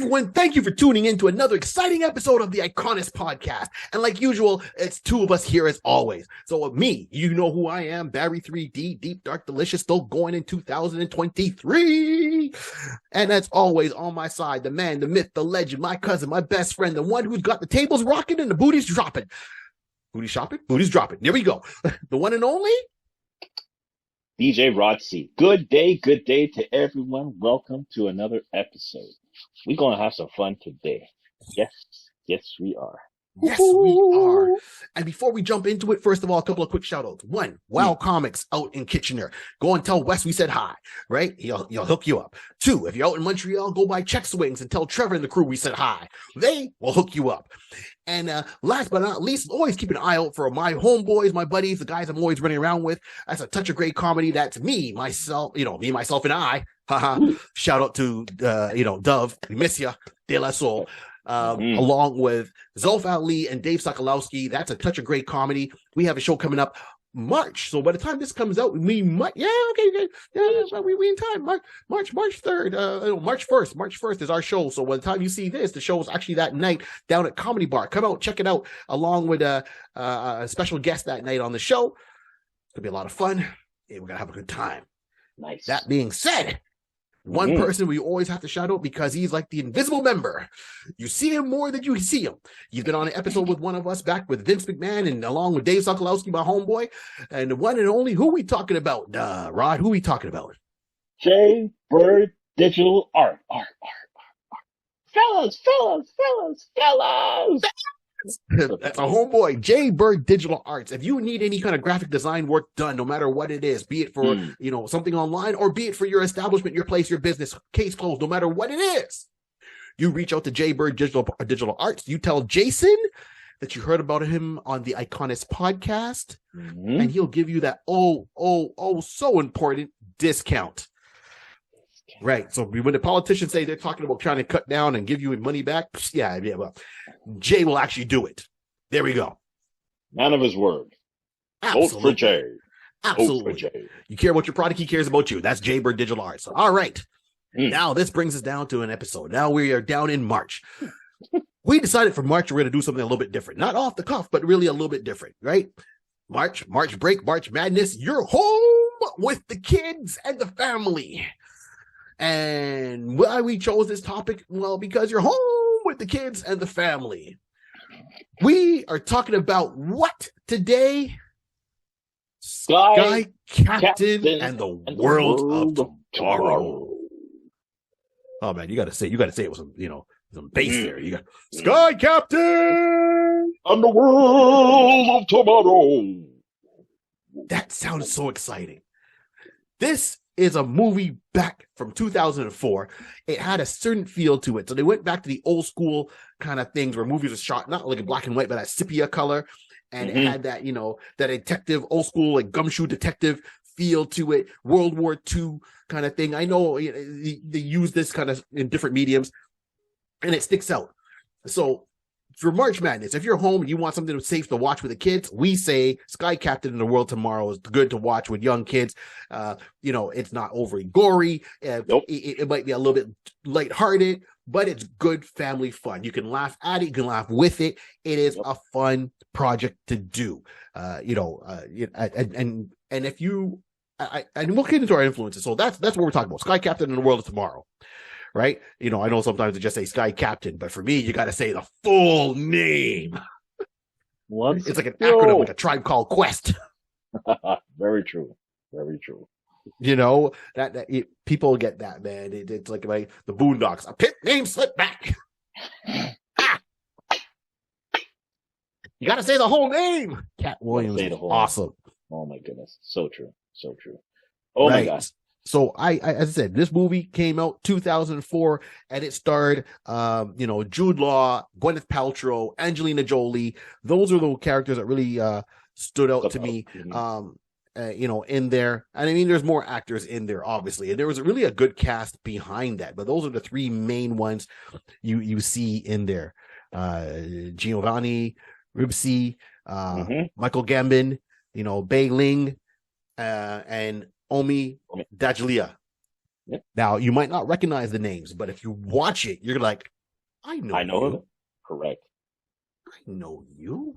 everyone. Thank you for tuning in to another exciting episode of the iConis podcast. And like usual, it's two of us here as always. So with me, you know who I am, Barry 3D, Deep Dark Delicious, still going in 2023. And as always, on my side, the man, the myth, the legend, my cousin, my best friend, the one who's got the tables rocking and the booty's dropping. Booty shopping? Booty's dropping. There we go. The one and only DJ Rod C. Good day to everyone. Welcome to another episode. We're going to have some fun today. Yes, we are. Yes, we are. And before we jump into it, first of all, a couple of quick shout outs. One, Wow Comics out in Kitchener. Go and tell Wes we said hi, right? He'll hook you up. Two, if you're out in Montreal, go by Check Swings and tell Trevor and the crew we said hi. They will hook you up. And last but not least, always keep an eye out for my homeboys, my buddies, the guys I'm always running around with. That's a touch of great comedy. That's me, myself, myself, and I. Shout out to, Dove. We miss you. De La Soul. Along with Zolf Ali and Dave Sokolowski. That's a touch of great comedy. We have a show coming up March. So by the time this comes out, we might, we in time. March 3rd, March 1st. March 1st is our show. So by the time you see this, the show is actually that night down at Comedy Bar. Come out, check it out, along with a special guest that night on the show. It's gonna be a lot of fun. We're gonna have a good time. Nice. That being said, one person we always have to shout out because he's like the invisible member. You see him more than you see him. He's been on an episode with one of us back with Vince McMahon and along with Dave Sokolowski, my homeboy. And the one and only, who we talking about? Rod, who we talking about? Jay Bird Digital Art. Fellas. That's a homeboy, Jay Bird Digital Arts. If you need any kind of graphic design work done, no matter what it is, be it for something online or be it for your establishment, your place, your business, case closed, no matter what it is, you reach out to Jay Bird Digital Arts. You tell Jason that you heard about him on the iConis podcast, and he'll give you that so important discount. Right. So when the politicians say they're talking about trying to cut down and give you money back, well, Jay will actually do it. There we go. Man of his word. Absolutely. Vote for Jay. Absolutely. Vote for Jay. You care about your product, he cares about you. That's Jay Bird Digital Arts. All right. Now this brings us down to an episode. Now we are down in March. We decided for March we're going to do something a little bit different. Not off the cuff, but really a little bit different, right? March break, March Madness. You're home with the kids and the family. And why we chose this topic? Well, because you're home with the kids and the family. We are talking about what today? Sky Captain and the World of Tomorrow. Oh man, you gotta say it with some, some bass there. You got Sky Captain and the World of Tomorrow. That sounds so exciting. This is a movie back from 2004. It had a certain feel to it. So they went back to the old school kind of things where movies are shot, not like in black and white, but that sepia color. And it had that, that detective, old school, like gumshoe detective feel to it. World War II kind of thing. I know they use this kind of in different mediums and it sticks out. So for March Madness, if you're home and you want something safe to watch with the kids, we say Sky Captain and the World Tomorrow is good to watch with young kids. It's not overly gory. Nope. It might be a little bit lighthearted, but it's good family fun. You can laugh at it. You can laugh with it. It is a fun project to do. And if you, and we'll get into our influences. So that's what we're talking about. Sky Captain and the World of Tomorrow. Right? I know sometimes they just say Sky Captain, but for me, you got to say the full name. It's like an acronym, like a Tribe Called Quest. Very true. People get that, man. It's like the Boondocks. A pit name slip back. You got to say the whole name. Cat Williams is awesome. Oh my goodness. So true. Oh my gosh. So as I said, this movie came out 2004 and it starred, Jude Law, Gwyneth Paltrow, Angelina Jolie. Those are the characters that really, stood out to me, in there. And I mean, there's more actors in there, obviously, and there was really a good cast behind that, but those are the three main ones you see in there. Giovanni Ribisi, Michael Gambon, Bei Ling, and Omi Dajlia. Yep. Now, you might not recognize the names, but if you watch it, you're like, I know I know you. him. Correct. I know you.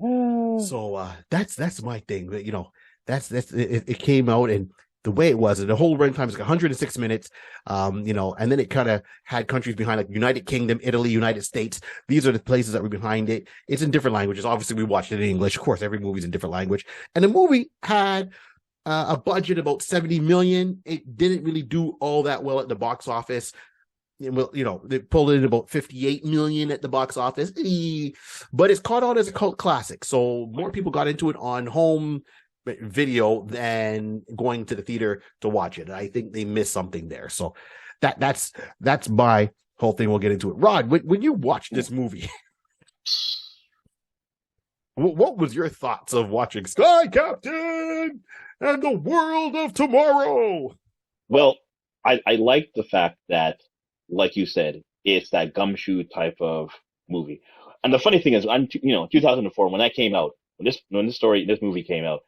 So that's my thing. You know, that's it came out, and the way it was, and the whole runtime is like 106 minutes. You know, and then it kind of had countries behind, like United Kingdom, Italy, United States. These are the places that were behind it. It's in different languages. Obviously, we watched it in English. Of course, every movie's in different language. And the movie had a budget about 70 million. It didn't really do all that well at the box office. Well, you know, they pulled in about 58 million at the box office, but it's caught on as a cult classic. So more people got into it on home video than going to the theater to watch it. I think they missed something there. So that's my whole thing. We'll get into it. Rod, when you watched this movie, what was your thoughts of watching Sky Captain and the World of Tomorrow? Well, I like the fact that, like you said, it's that gumshoe type of movie. And the funny thing is, 2004, when that came out, this movie came out,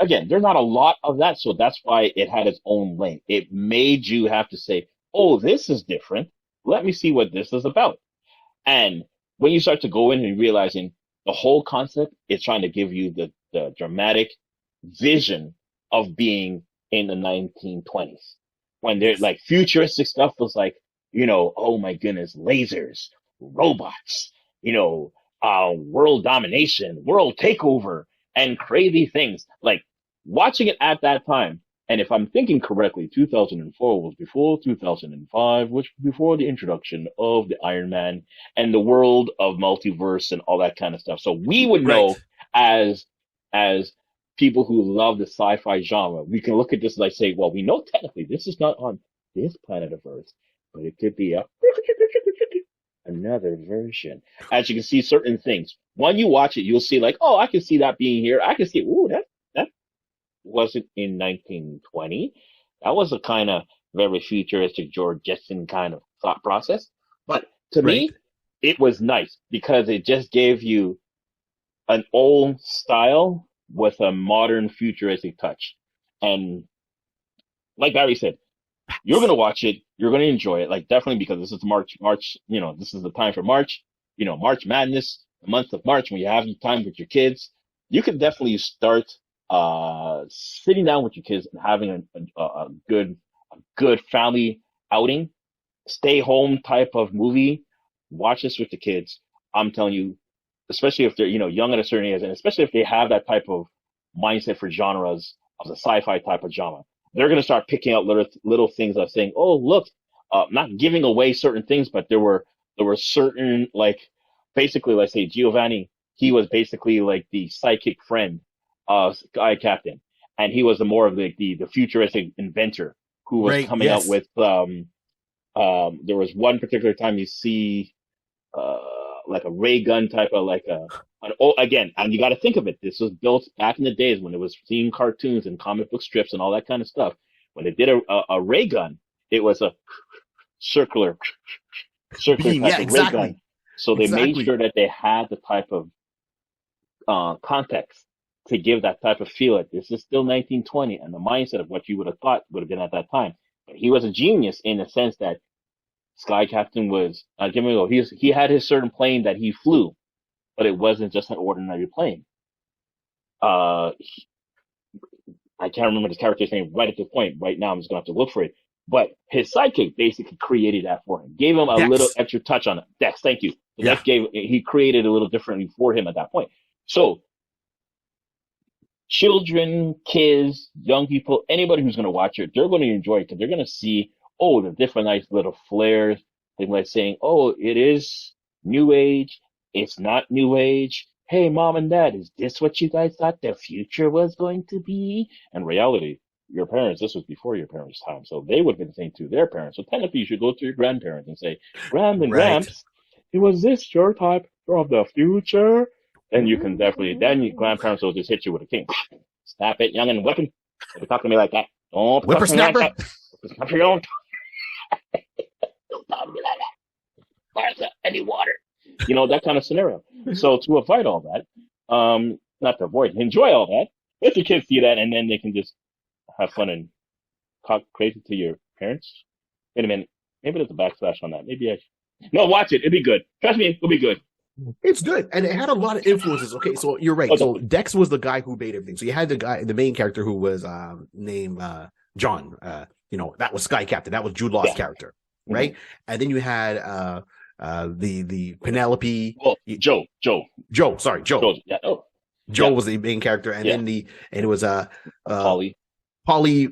again, there's not a lot of that, so that's why it had its own lane. It made you have to say, oh, this is different. Let me see what this is about. And when you start to go in and realizing the whole concept is trying to give you the dramatic vision of being in the 1920s. When they're like futuristic stuff was like, oh my goodness, lasers, robots, world domination, world takeover, and crazy things. Like watching it at that time, and if I'm thinking correctly, 2004 was before 2005, which was before the introduction of the Iron Man and the world of multiverse and all that kind of stuff. So we would know as people who love the sci-fi genre, we can look at this and like say, well, we know technically this is not on this planet of Earth, but it could be another version. As you can see certain things. When you watch it, you'll see like, oh, I can see that being here. I can see, ooh, that wasn't in 1920. That was a kind of very futuristic George Jetson kind of thought process. But to me, it was nice because it just gave you an old style with a modern futuristic touch. And like Barry said, you're going to watch it. You're going to enjoy it. Like definitely because this is March, this is the time for March, March Madness, the month of March when you have time with your kids. You can definitely start sitting down with your kids and having a good family outing, stay home type of movie. Watch this with the kids. I'm telling you, especially if they're young at a certain age, and especially if they have that type of mindset for genres of the sci-fi type of genre, they're going to start picking out little things like saying, oh look, not giving away certain things, but there were certain, like basically, let's say Giovanni, he was basically like the psychic friend Sky Captain, and he was more of the futuristic inventor who was coming out with there was one particular time you see like a ray gun type of again, and you got to think of it, this was built back in the days when it was seeing cartoons and comic book strips and all that kind of stuff. When they did a ray gun, it was a circular beam, type of ray gun. So they made sure that they had the type of context to give that type of feel. Like this is still 1920, and the mindset of what you would have thought would have been at that time. But he was a genius in the sense that Sky Captain was, he had his certain plane that he flew, but it wasn't just an ordinary plane. I can't remember the character's name right at this point. Right now, I'm just going to have to look for it. But his sidekick basically created that for him, gave him a little extra touch on it. Dex, thank you. He created a little differently for him at that point. So, children, kids, young people, anybody who's going to watch it, they're going to enjoy it because they're going to see, the different nice little flares. They're like saying, oh, it is new age. It's not new age. Hey, mom and dad, is this what you guys thought the future was going to be? In reality, your parents, this was before your parents' time. So they would have been saying to their parents. So technically you should go to your grandparents and say, Grand and Gramps, was this your type of the future? And you can definitely, then your grandparents will just hit you with a cane. Stop it, young and weapon. Don't be talking to me like that. Don't whippersnapper. Don't talk to me like that. Where's any water? That kind of scenario. So to avoid all that, not to avoid, enjoy all that, let your kids see that, and then they can just have fun and talk crazy to your parents? Wait a minute. Maybe there's a backslash on that. Maybe I. No, watch it. It'll be good. Trust me, it'll be good. It's good, and it had a lot of influences. Okay, so you're right. Oh, So definitely. Dex was the guy who made everything. So you had the main character who was named John. That was Sky Captain. That was Jude Law's Yeah. character, Mhm. right? And then you had the Penelope. Well, Joe. Sorry, Joe. Yeah. Oh, Joe yeah. was the main character, and Yeah. then it was Polly. Polly,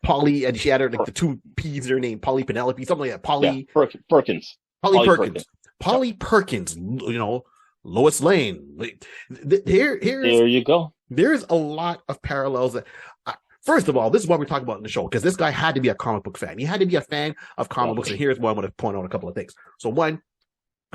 Polly, and she had her like the two P's in her name, Polly Penelope, something like that. Polly Perkins. Polly Perkins. Polly Perkins, Lois Lane. There you go. There's a lot of parallels. First of all, this is what we're talking about in the show, because this guy had to be a comic book fan. He had to be a fan of comic books, and here's why I'm going to point out a couple of things. So one,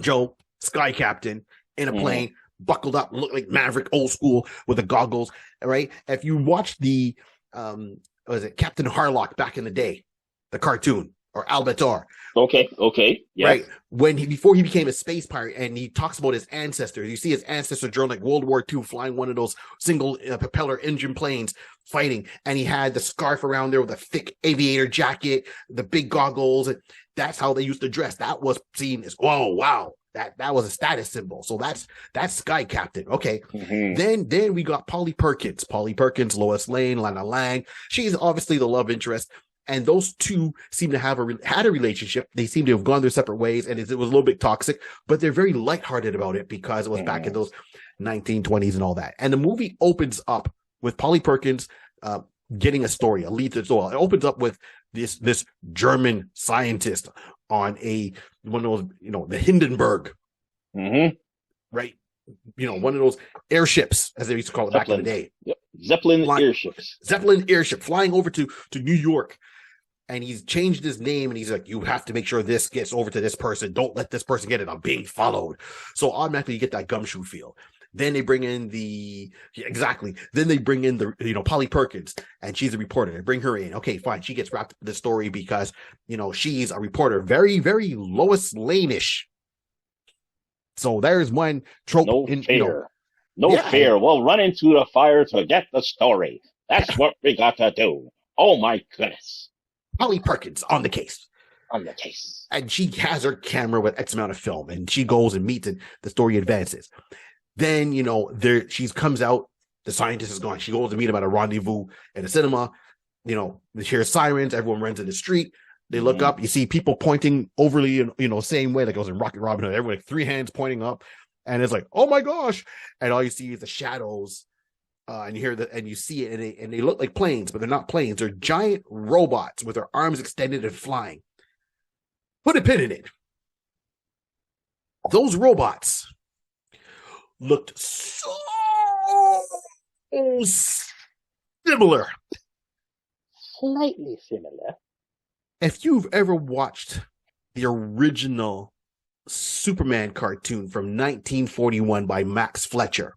Joe, Sky Captain, in a plane, buckled up, looked like Maverick, old school, with the goggles, right? If you watch the, Captain Harlock back in the day, the cartoon, or Albator. Okay. Yes. Right. Before he became a space pirate, and he talks about his ancestors. You see his ancestors during like World War II flying one of those single propeller engine planes fighting, and he had the scarf around there with a thick aviator jacket, the big goggles, and that's how they used to dress. That was seen as, oh wow, that was a status symbol. So that's Sky Captain. Okay. Mm-hmm. Then we got Polly Perkins, Lois Lane, Lana Lang. She's obviously the love interest. And those two seem to have had a relationship. They seem to have gone their separate ways, and it was a little bit toxic, but they're very lighthearted about it because it was back in those 1920s and all that. And the movie opens up with Polly Perkins getting a story, a lead to the story. It opens up with this German scientist on one of those, the Hindenburg, right? One of those airships, as they used to call it back in the day. Yep. Zeppelin airship flying over to New York. And he's changed his name, and he's like, you have to make sure this gets over to this person. Don't let this person get it. I'm being followed. So automatically you get that gumshoe feel. Then they bring in Then they bring in the, Polly Perkins, and she's a reporter. They bring her in. Okay, fine. She gets wrapped up in the story because, she's a reporter. Very, very Lois Lane-ish. So there's one trope. No fear. We'll run into the fire to get the story. That's what we got to do. Oh my goodness. Polly Perkins on the case. And she has her camera with X amount of film, and she goes and meets, and the story advances. Then, she comes out, the scientist is gone. She goes to meet him at a rendezvous in a cinema. They hear sirens, everyone runs in the street. They look up, you see people pointing overly, same way like it was in Rocket Robin Hood. Everyone like 3 hands pointing up, and it's like, oh my gosh. And all you see is the shadows. And you hear that, and you see it, and they look like planes, but they're not planes. They're giant robots with their arms extended and flying. Put a pin in it. Those robots looked so similar. Slightly similar. If you've ever watched the original Superman cartoon from 1941 by Max Fletcher,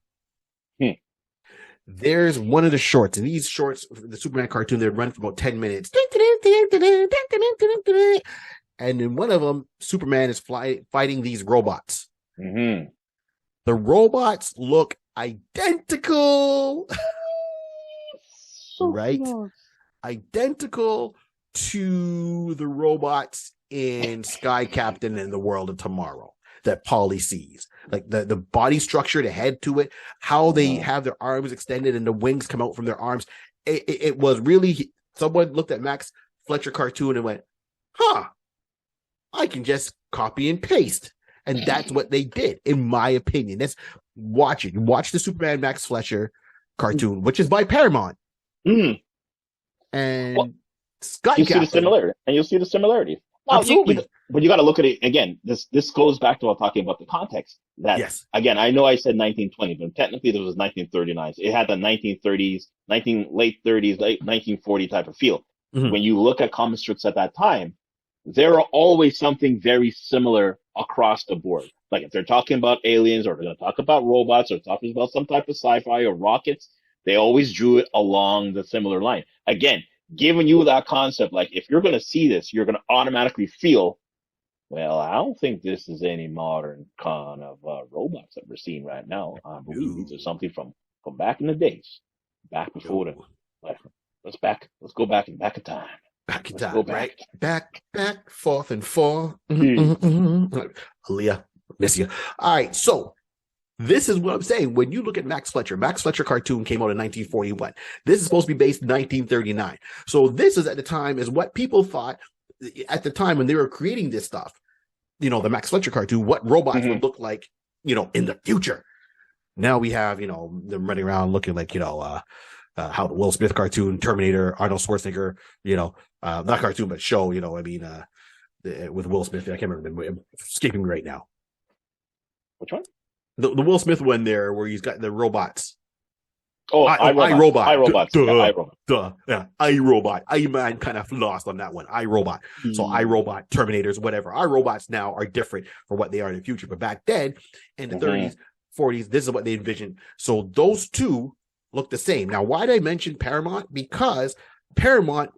there's one of the shorts, and these shorts, the Superman cartoon, they run for about 10 minutes. And in one of them, Superman is fighting these robots. The robots look identical. Right? Identical to the robots in Sky Captain and the World of Tomorrow that Polly sees. Like the body structure, the head to it, how they have their arms extended and the wings come out from their arms. It was really, someone looked at Max Fletcher cartoon and went, I can just copy and paste. And that's what they did, in my opinion. Watch it. Watch the Superman Max Fletcher cartoon, which is by Paramount. And Sky Captain. You'll see the similarities. Well, absolutely. But you got to look at it again. This goes back to what talking about the context. That again, I know I said 1920, but technically this was 1939. So it had the 1930s, late 30s, late 1940 type of feel. When you look at comic strips at that time, there are always something very similar across the board. Like if they're talking about aliens, or they're going to talk about robots, or talking about some type of sci-fi or rockets, they always drew it along the similar line. Again, giving you that concept, like if you're going to see this, you're going to automatically feel, well, I don't think this is any modern kind of robots that we're seeing right now. I believe these are something from back in the days, back before let's go back in time. Back in Let's go time, right? back. Back, forth and forth. Mm. Aaliyah, miss you. All right, so this is what I'm saying. When you look at Max Fletcher cartoon came out in 1941. This is supposed to be based in 1939. So this is at the time is what people thought at the time when they were creating this stuff. You know, the Max Fletcher cartoon, what robots would look like, you know, in the future. Now we have, you know, them running around looking like, you know, how the Will Smith cartoon, Terminator, Arnold Schwarzenegger, you know, not cartoon, but show, you know, I mean, with Will Smith, I can't remember, I'm escaping me right now. Which one? The Will Smith one there where he's got the robots. Oh, iRobot. iRobot. Duh. Yeah, iRobot. Duh. Yeah. iRobot. I-Man kind of lost on that one. iRobot. So iRobot, Terminators, whatever. iRobots now are different for what they are in the future. But back then, in the 30s, 40s, this is what they envisioned. So those two look the same. Now, why did I mention Paramount? Because Paramount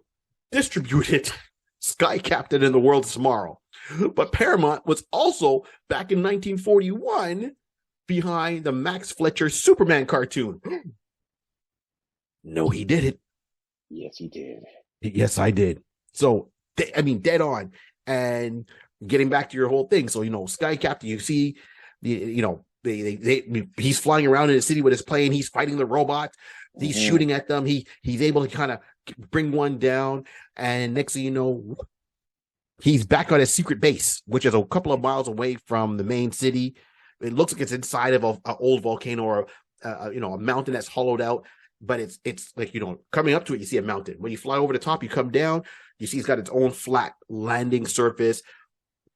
distributed Sky Captain and the World's Tomorrow. But Paramount was also, back in 1941, behind the Max Fletcher Superman cartoon. No, he didn't. Yes, he did. Yes, I did. So, I mean, dead on. And getting back to your whole thing. So, you know, Sky Captain, you see, you know, he's flying around in the city with his plane. He's fighting the robots. He's shooting at them. He's able to kind of bring one down. And next thing you know, he's back on his secret base, which is a couple of miles away from the main city. It looks like it's inside of an old volcano or, you know, a mountain that's hollowed out. But it's like, you know, coming up to it, you see a mountain. When you fly over the top, you come down, you see it's got its own flat landing surface.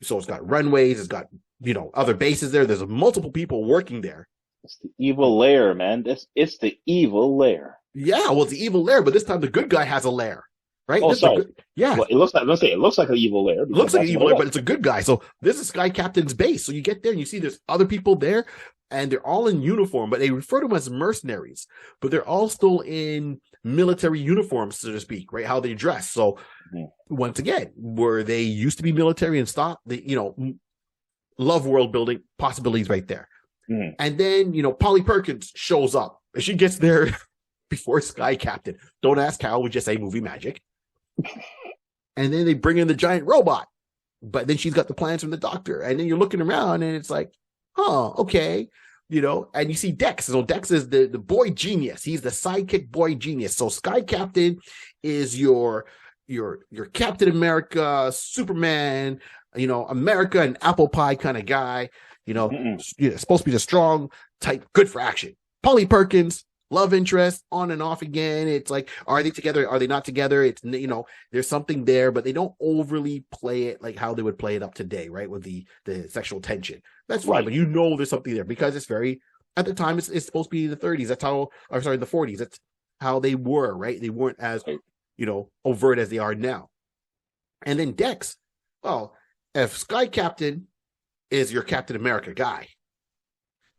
So it's got runways, it's got, you know, other bases there. There's multiple people working there. It's the evil lair, man. It's the evil lair. Yeah, well, it's the evil lair, but this time the good guy has a lair, right? Oh, sorry. Yeah. Well, it looks like, let's say it looks like an evil lair. It looks like an evil lair, but it's a good guy. So this is Sky Captain's base. So you get there and you see there's other people there. And they're all in uniform, but they refer to them as mercenaries, but they're all still in military uniforms, so to speak, right? How they dress. So once again, where they used to be military and stopped, you know, love world building possibilities right there. And then, you know, Polly Perkins shows up and she gets there before Sky Captain. Don't ask how, we just say movie magic. And then they bring in the giant robot, but then she's got the plans from the doctor. And then you're looking around and it's like, oh, okay. You know, and you see Dex. So Dex is the boy genius. He's the sidekick boy genius. So Sky Captain is your Captain America, Superman, you know, America and apple pie kind of guy. You know, supposed to be the strong type, good for action. Polly Perkins, love interest, on and off again. It's like, are they together? Are they not together? It's, you know, there's something there, but they don't overly play it like how they would play it up today, right? With the sexual tension. That's fine, but you know there's something there because it's very, at the time, it's supposed to be the 30s. That's how, or sorry, the 40s. That's how they were, right? They weren't as, you know, overt as they are now. And then Dex, well, if Sky Captain is your Captain America guy,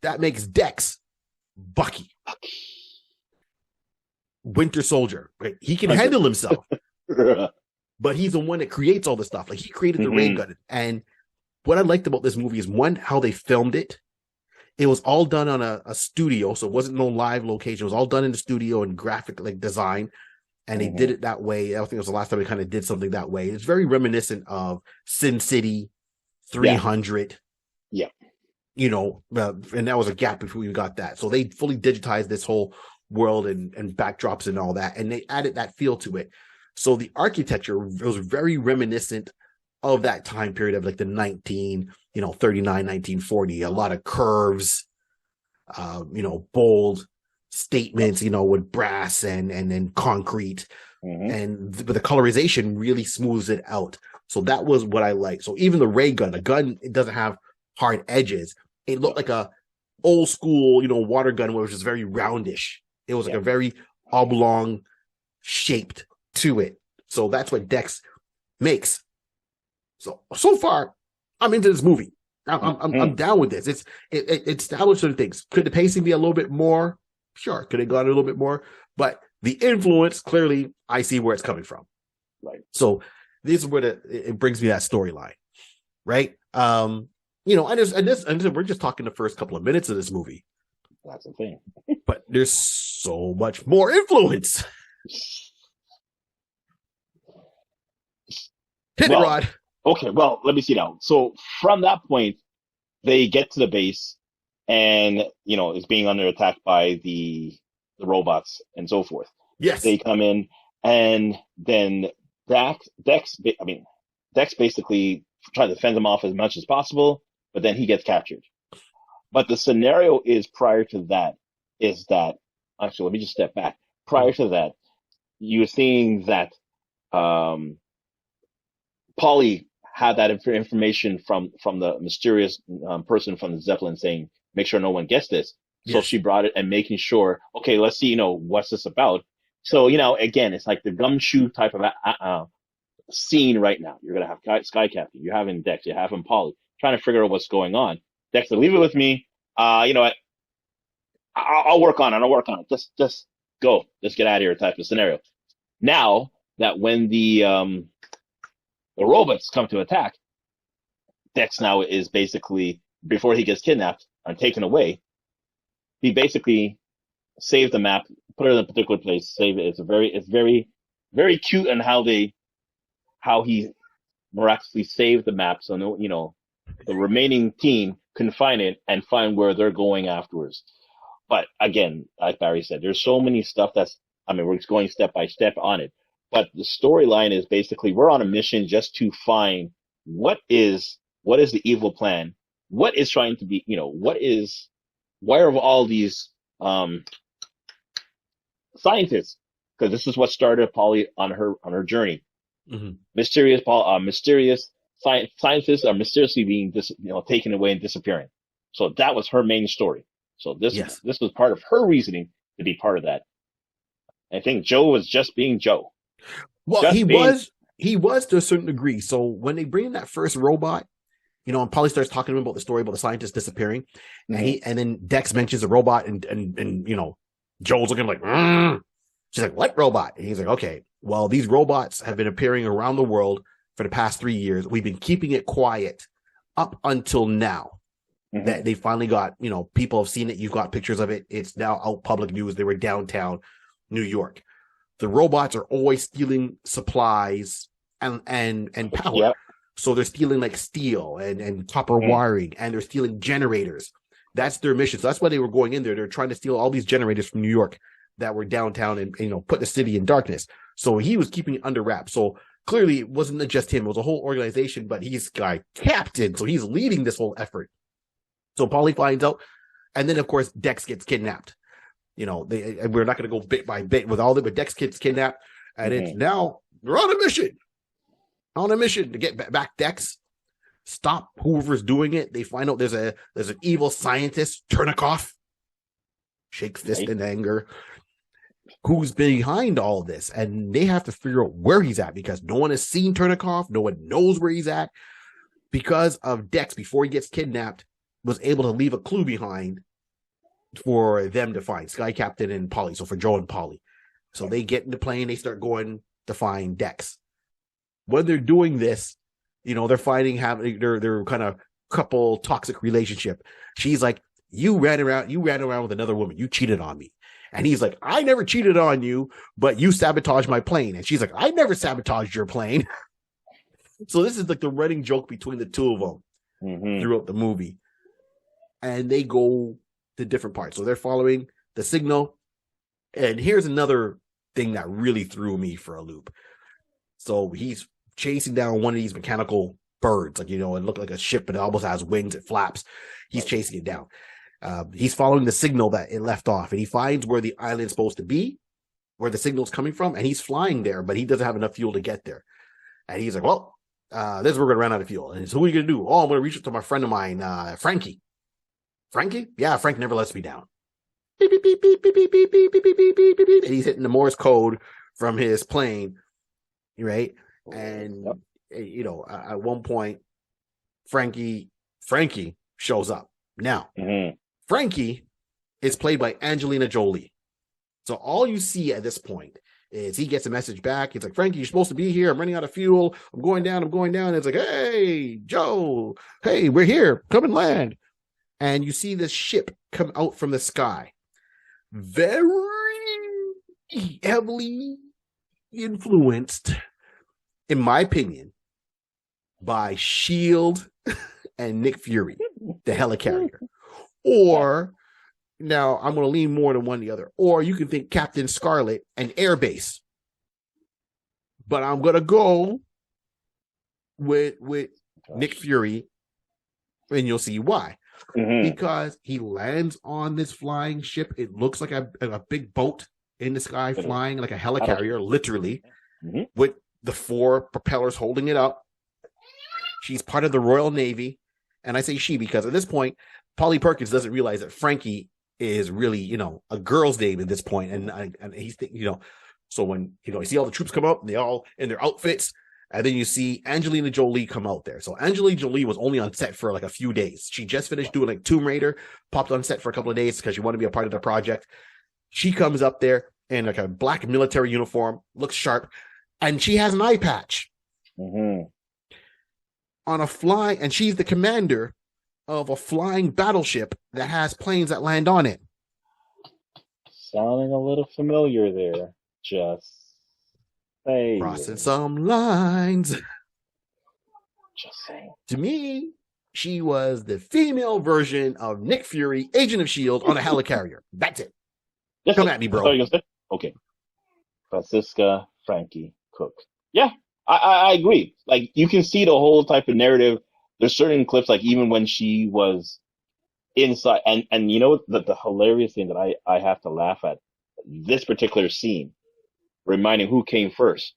that makes Dex Bucky. Winter Soldier, right? He can handle himself, but he's the one that creates all the stuff. Like he created the ray gun. And what I liked about this movie is one, how they filmed it. It was all done on a studio, so it wasn't no live location. It was all done in the studio and graphic like design, and they did it that way. I think it was the last time they kind of did something that way. It's very reminiscent of Sin City, 300. Yeah. You know, and that was a gap before we got that. So they fully digitized this whole world and backdrops and all that, and they added that feel to it. So the architecture was very reminiscent of that time period of like the 1940, a lot of curves, you know, bold statements, you know, with brass and concrete, but the colorization really smooths it out. So that was what I liked. So even the ray gun, it doesn't have hard edges. It looked like a old school, you know, water gun, which was very roundish. It was like a very oblong shaped to it. So that's what Dex makes. So far, I'm into this movie. I'm down with this. It established certain things. Could the pacing be a little bit more? Sure. Could it go on a little bit more? But the influence, clearly, I see where it's coming from. Right. So this is where it brings me that storyline, right? You know, and we're just talking the first couple of minutes of this movie. That's the thing. But there's so much more influence. Hit it, Well, Rod. okay, well, let me see now. So from that point, they get to the base and, it's being under attack by the robots and so forth. Yes. They come in and then Dex basically tries to fend them off as much as possible, but then he gets captured. But the scenario is prior to that is that, actually, let me just step back. Prior to that, you're seeing that, um, Polly had that information from the mysterious person from the Zeppelin saying, make sure no one gets this. So Yes. she brought it and making sure, okay, let's see, what's this about? So, again, it's like the gumshoe type of scene right now. You're going to have Sky Captain, you're having Dex, you're having Polly trying to figure out what's going on. Dex, leave it with me. You know what? I'll work on it. I'll work on it. Just go. Just get out of here type of scenario. Now that when the robots come to attack, Dex now is basically, before he gets kidnapped and taken away, he basically saved the map, put it in a particular place, save it. It's very, very cute in how he miraculously saved the map. So the remaining team can find it and find where they're going afterwards. But again, like Barry said, there's so many stuff we're going step by step on it. But the storyline is basically we're on a mission just to find what is the evil plan, what is trying to be, why are all these scientists? Because this is what started Polly on her journey. Mm-hmm. Mysterious scientists are mysteriously being taken away and disappearing. So that was her main story. So this was part of her reasoning to be part of that. I think Joe was just being Joe. Well, he was to a certain degree. So when they bring in that first robot, and Polly starts talking to him about the story about the scientist disappearing, mm-hmm. and then Dex mentions the robot, and Joel's looking like, she's like, what robot? And he's like, okay, well, these robots have been appearing around the world for the past 3 years. We've been keeping it quiet up until now. Mm-hmm. That they finally got, people have seen it. You've got pictures of it. It's now out public news. They were downtown New York. The robots are always stealing supplies and power. Yep. So they're stealing like steel and copper wiring, and they're stealing generators. That's their mission. So that's why they were going in there. They're trying to steal all these generators from New York that were downtown and put the city in darkness. So he was keeping it under wraps. So clearly it wasn't just him. It was a whole organization, but he's captain. So he's leading this whole effort. So Polly finds out. And then, of course, Dex gets kidnapped. We're not going to go bit by bit with all of it, but Dex gets kidnapped. And it's now we're on a mission to get back Dex, stop whoever's doing it. They find out there's an evil scientist, Turnikoff, shakes fist in anger, who's behind all this. And they have to figure out where he's at because no one has seen Turnikoff. No one knows where he's at because of Dex, before he gets kidnapped, was able to leave a clue behind for them to find Sky Captain and Polly. So for Joe and Polly. So they get in the plane, they start going to find Dex. When they're doing this, they're fighting, having their kind of couple toxic relationship. She's like, you ran around with another woman. You cheated on me. And he's like, I never cheated on you, but you sabotaged my plane. And she's like, I never sabotaged your plane. So this is like the running joke between the two of them throughout the movie. And they go to different parts. So they're following the signal. And here's another thing that really threw me for a loop. So he's chasing down one of these mechanical birds, it looked like a ship, but it almost has wings, it flaps. He's chasing it down. He's following the signal that it left off, and he finds where the island's supposed to be, where the signal's coming from, and he's flying there, but he doesn't have enough fuel to get there. And he's like, well, this is where we're going to run out of fuel. And so what are you going to do? Oh, I'm going to reach out to my friend of mine, Frankie. Frankie? Yeah, Frank never lets me down. Beep, beep, beep, beep, beep, beep, beep, beep, beep, beep, beep, beep, beep. And he's hitting the Morse code from his plane, right? And, at one point, Frankie shows up. Now, Frankie is played by Angelina Jolie. So all you see at this point is he gets a message back. He's like, Frankie, you're supposed to be here. I'm running out of fuel. I'm going down. And it's like, hey, Joe, hey, we're here. Come and land. And you see this ship come out from the sky. Very heavily influenced, in my opinion, by Shield and Nick Fury, the helicarrier. Or now I'm going to lean more to one or the other. Or you can think Captain Scarlet and Airbase. But I'm going to go with Nick Fury, and you'll see why. Because he lands on this flying ship. It looks like a big boat in the sky flying like a helicarrier, literally, with the 4 propellers holding it up. She's part of the Royal Navy. And I say she because at this point, Polly Perkins doesn't realize that Frankie is really, a girl's name at this point. And he's, so when, you see all the troops come up and they all in their outfits, and then you see Angelina Jolie come out there. So Angelina Jolie was only on set for like a few days. She just finished doing like Tomb Raider, popped on set for a couple of days because she wanted to be a part of the project. She comes up there in like a black military uniform, looks sharp, and she has an eye patch on a fly, and she's the commander of a flying battleship that has planes that land on it. Sounding a little familiar there. Just saying. Crossing some lines. Just saying. To me, she was the female version of Nick Fury, Agent of S.H.I.E.L.D. on a helicarrier. That's it. Come at me, bro. Okay. Francisca Frankie Cook. Yeah, I agree. Like, you can see the whole type of narrative. There's certain clips, like even when she was inside, and the hilarious thing that I have to laugh at, this particular scene, reminding who came first.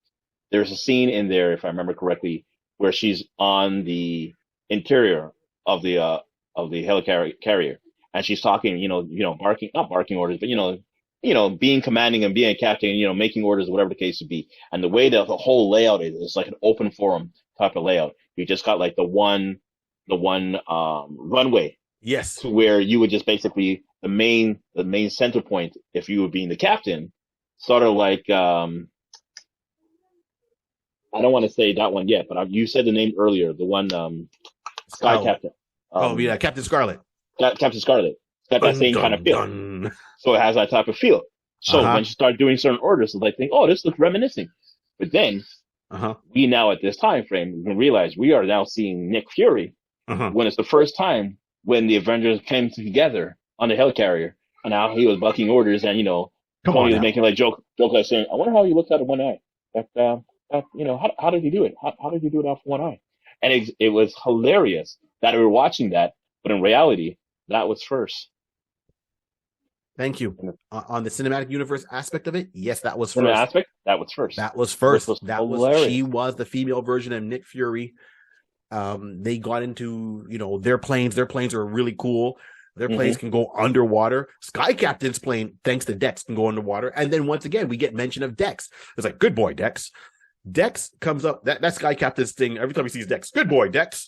There's a scene in there, if I remember correctly, where she's on the interior of the helicarrier, and she's talking, not barking orders, but being commanding and being a captain, making orders, whatever the case would be. And the way that the whole layout is, it's like an open forum type of layout. You just got like the one runway. Yes. To where you would just basically the main center point, if you were being the captain, sort of like I don't want to say that one yet, but you said the name earlier, the one Sky Captain. Captain Scarlet. Captain Scarlet. It's got that same kind of feel. So it has that type of feel. So when she started doing certain orders, I think, oh, this looks reminiscing. But then we now at this time frame, we realize we are now seeing Nick Fury when it's the first time when the Avengers came together on the helicarrier, and how he was bucking orders, and Tony was making like joke like saying, I wonder how he looked at it one eye. How did he do it? How did he do it off one eye? And it was hilarious that we were watching that, but in reality, that was first. Thank you. On the cinematic universe aspect of it, yes, that was first. That was first. She was the female version of Nick Fury. They got into, their planes. Their planes are really cool. Their planes can go underwater. Sky Captain's plane, thanks to Dex, can go underwater. And then once again, we get mention of Dex. It's like, good boy, Dex. Dex comes up. That Sky Captain's thing, every time he sees Dex, good boy, Dex.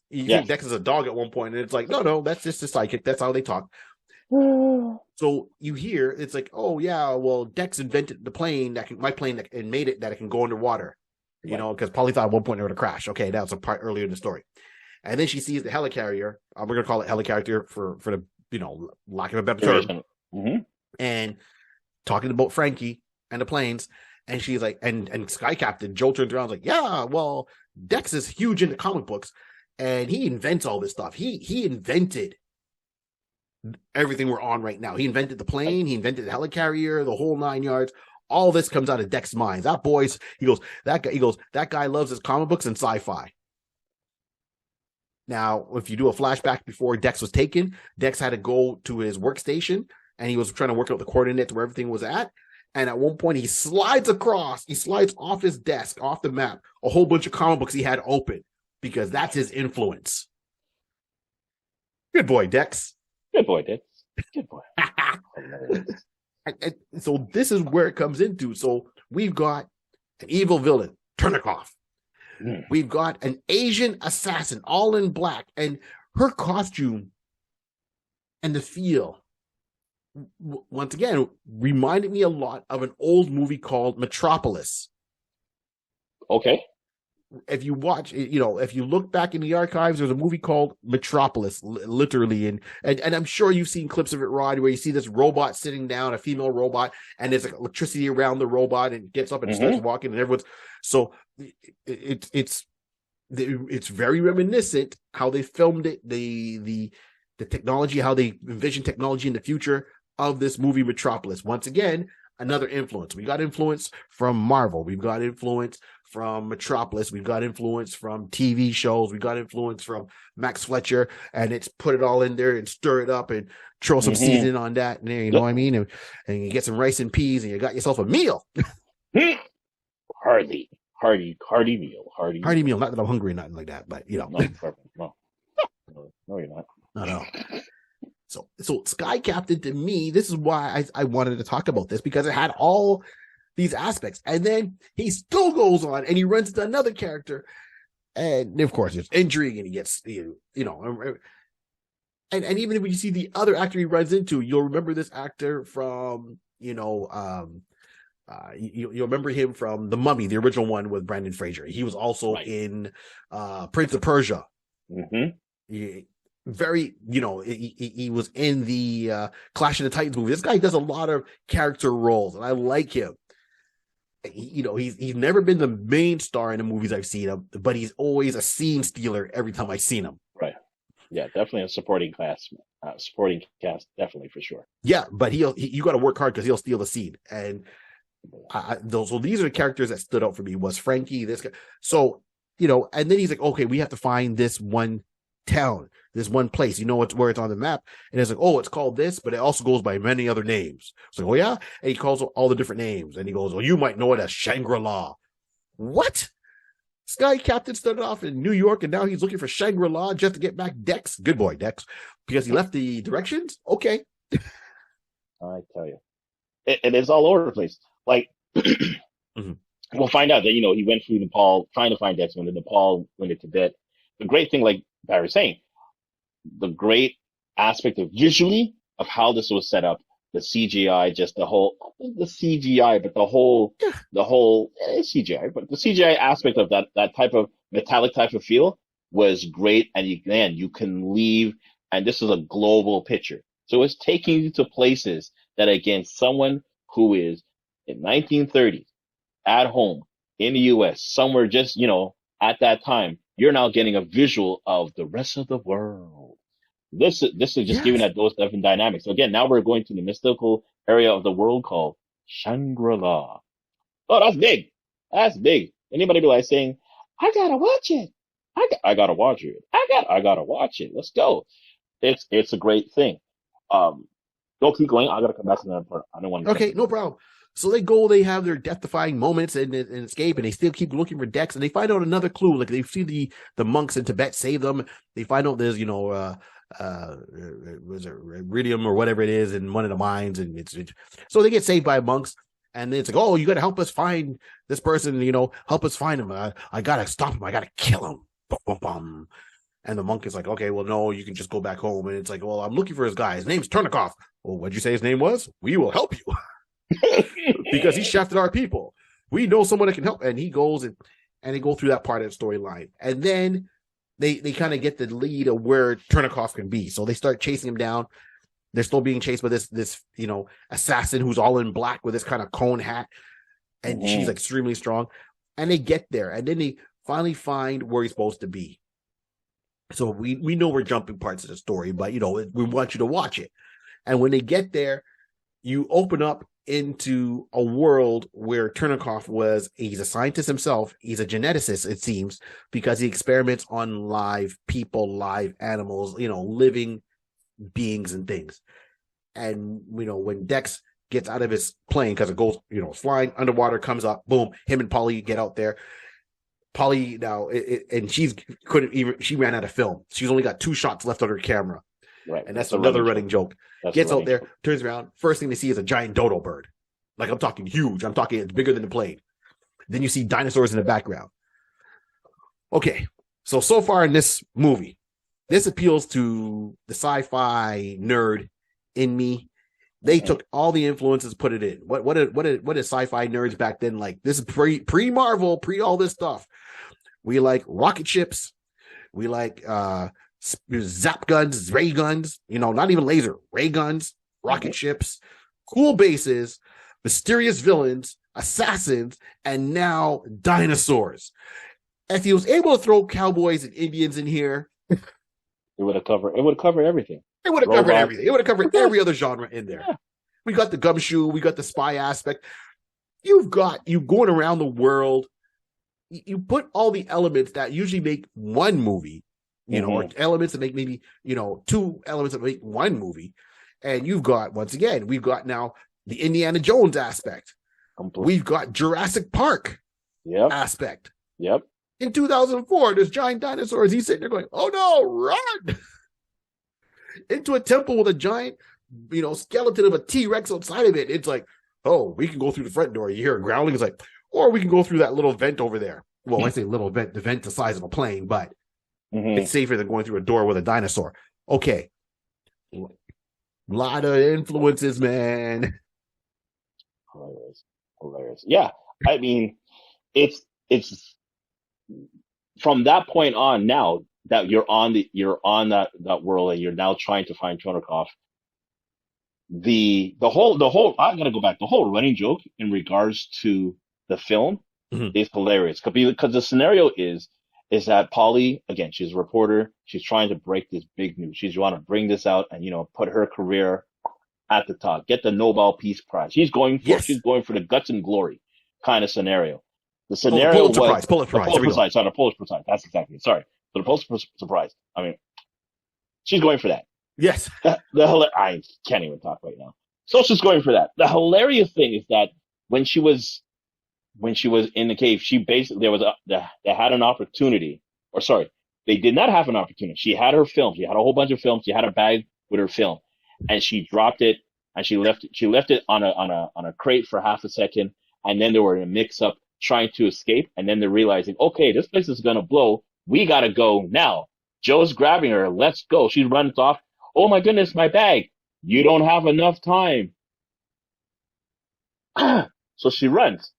You think Dex is a dog at one point, and it's like, no, that's just a psychic. That's how they talk. So you hear, it's like, oh yeah, well, Dex invented the plane and made it that it can go underwater. Because Polly thought at one point it would crash. Okay, that was a part earlier in the story. And then she sees the helicarrier. We're going to call it helicarrier for the, lack of a better term. And talking about Frankie and the planes. And she's like, and Sky Captain, Joe turns around and is like, yeah, well, Dex is huge into comic books. And he invents all this stuff. He invented everything we're on right now. He invented the plane. He invented the helicarrier, the whole 9 yards. All this comes out of Dex's mind. That guy loves his comic books and sci-fi. Now, if you do a flashback before Dex was taken, Dex had to go to his workstation, and he was trying to work out the coordinates where everything was at. And at one point, he slides off his desk, off the map, a whole bunch of comic books he had open, because that's his influence. Good boy, Dex. Good boy, Dex. Good boy. And so this is where it comes into. So we've got an evil villain, Turnikov. We've got an Asian assassin, all in black, and her costume and the feel, once again, reminded me a lot of an old movie called Metropolis. Okay. If you watch, if you look back in the archives, there's a movie called Metropolis, literally, and I'm sure you've seen clips of it, Rod, where you see this robot sitting down, a female robot, and there's like electricity around the robot, and it gets up and starts walking, and everyone's so it's it's very reminiscent how they filmed it, the technology, how they envision technology in the future of this movie Metropolis. Once again, another influence. We got influence from Marvel. We've got influence from Metropolis. We've got influence from TV shows. We got influence from Max Fletcher, and it's put it all in there and stir it up and throw some seasoning on that. And there, you know what I mean? And you get some rice and peas, and you got yourself a meal. Hearty meal. Hearty meal. Not that I'm hungry or nothing like that, but you know. No, you're not. No. So Sky Captain, to me, this is why I wanted to talk about this, because it had all these aspects. And then he still goes on and he runs into another character. And of course, there's intrigue and he gets, you know, and even when you see the other actor he runs into, you'll remember this actor from, you'll remember him from The Mummy, the original one with Brendan Fraser. He was also in Prince of Persia. He was in the Clash of the Titans movie. This guy does a lot of character roles, and I like him. He's never been the main star in the movies I've seen him, but he's always a scene stealer every time I've seen him. Right. Yeah, definitely a supporting cast, definitely for sure. Yeah, but you got to work hard because he'll steal the scene. And so these are the characters that stood out for me. Was Frankie, this guy. So, and then he's like, okay, we have to find this one town, this one place, where it's on the map. And it's like, oh, it's called this, but it also goes by many other names. It's like, oh yeah? And he calls all the different names. And he goes, well, you might know it as Shangri-La. What? Sky Captain started off in New York, and now he's looking for Shangri-La just to get back Dex. Good boy, Dex. Because he left the directions? Okay. I tell you. And it's all over the place. Like, we'll find out that, he went through Nepal trying to find Dex, went to Nepal, went to Tibet. The great thing, like Barry was saying, the great aspect of visually of how this was set up, the CGI, CGI, but the CGI aspect of that type of metallic type of feel was great. And you can leave, and this is a global picture. So it's taking you to places that, again, someone who is in 1930s at home in the US, somewhere just, at that time, you're now getting a visual of the rest of the world. This is just giving that those different dynamics. So again, now we're going to the mystical area of the world called Shangri-La. Oh, that's big. That's big. Anybody be like saying, I gotta watch it. I gotta watch it. I gotta watch it. Let's go. It's a great thing. Don't keep going. I gotta come back to that part. I don't want to. Okay, no problem. So they have their death-defying moments and escape, and they still keep looking for Dex, and they find out another clue. Like they see the monks in Tibet save them. They find out there's was it iridium or whatever it is in one of the mines, and so they get saved by monks, and then it's like, oh, you got to help us find this person, help us find him. I gotta stop him. I gotta kill him. Bum, bum, bum. And the monk is like, okay, well, no, you can just go back home. And it's like, well, I'm looking for his guy. His name's Turnikoff. Well, what'd you say his name was? We will help you. Because he shafted our people. We know someone that can help. And he goes and they go through that part of the storyline. And then they kind of get the lead of where Turnikoff can be. So they start chasing him down. They're still being chased by this assassin who's all in black with this kind of cone hat. And she's extremely strong. And they get there. And then they finally find where he's supposed to be. So we know we're jumping parts of the story, but we want you to watch it. And when they get there, you open up into a world where Turnikoff he's a scientist himself. He's a geneticist, it seems, because he experiments on live people, live animals, living beings and things. And, when Dex gets out of his plane, because it goes, flying underwater, comes up, boom, him and Polly get out there. Polly now, and she ran out of film. She's only got 2 shots left on her camera. Right. And that's another running joke. Gets out there, turns around. First thing they see is a giant dodo bird. Like, I'm talking huge. I'm talking it's bigger than the plane. Then you see dinosaurs in the background. Okay. So far in this movie, this appeals to the sci-fi nerd in me. They took all the influences, put it in. What is sci-fi nerds back then like? This is pre-Marvel, pre all this stuff. We like rocket ships. We like zap guns, ray guns, not even laser, ray guns, rocket ships, cool bases, mysterious villains, assassins, and now dinosaurs. if he was able to throw cowboys and Indians in here, it would have covered everything. It would have covered everything. It would have covered every other genre in there. Yeah. We got the gumshoe, we got the spy aspect. You going around the world. You put all the elements that usually make one movie, or elements that make maybe, two elements that make one movie. And we've got now the Indiana Jones aspect. Completely. We've got Jurassic Park aspect. Yep. In 2004, there's giant dinosaurs. He's sitting there going, "Oh no, run!" Into a temple with a giant, skeleton of a T-Rex outside of it. It's like, oh, we can go through the front door. You hear a growling. It's like, or we can go through that little vent over there. Well, I say little vent, the vent the size of a plane, but it's safer than going through a door with a dinosaur. Okay. A lot of influences, man. Hilarious. Yeah. I mean, it's from that point on now that you're on that world and you're now trying to find Chekhov. The whole I'm gonna go back. The whole running joke in regards to the film is hilarious because the scenario is that Polly, again, she's a reporter. She's trying to break this big news. She's trying to bring this out and put her career at the top, get the Nobel Peace Prize. She's going for the guts and glory kind of scenario. The scenario Pulitzer Prize. Sorry, the Pulitzer Prize. That's exactly it. Sorry, the Pulitzer Prize. I mean, she's going for that. Yes. I can't even talk right now. So she's going for that. The hilarious thing is that when she was in the cave, she basically they had an opportunity, or sorry, they did not have an opportunity. She had her film. She had a whole bunch of films. She had a bag with her film, and she dropped it and she left it on a crate for half a second, and then they were in a mix up trying to escape, and then they're realizing, okay, this place is gonna blow. We gotta go now. Joe's grabbing her. Let's go. She runs off. Oh my goodness, my bag. You don't have enough time. So she runs.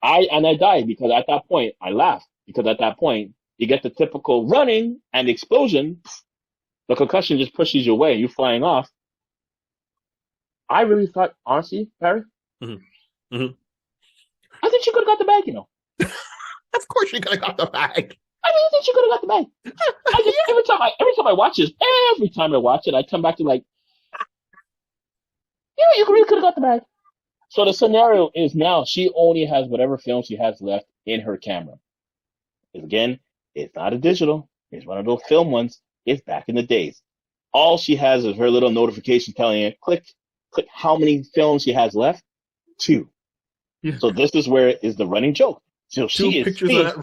I died because at that point, I laughed because at that point, you get the typical running and explosion. The concussion just pushes you away. You're flying off. I really thought, honestly, Barry, I think she could have got the bag, Of course she could have got the bag. I think she could have got the bag. Every time I watch this, every time I watch it, I come back to like, you really could have got the bag. So the scenario is now she only has whatever film she has left in her camera. Again, it's not a digital. It's one of those film ones. It's back in the days. All she has is her little notification telling you, click how many films she has left. 2. Yeah. So this is where is the running joke. So she is seeing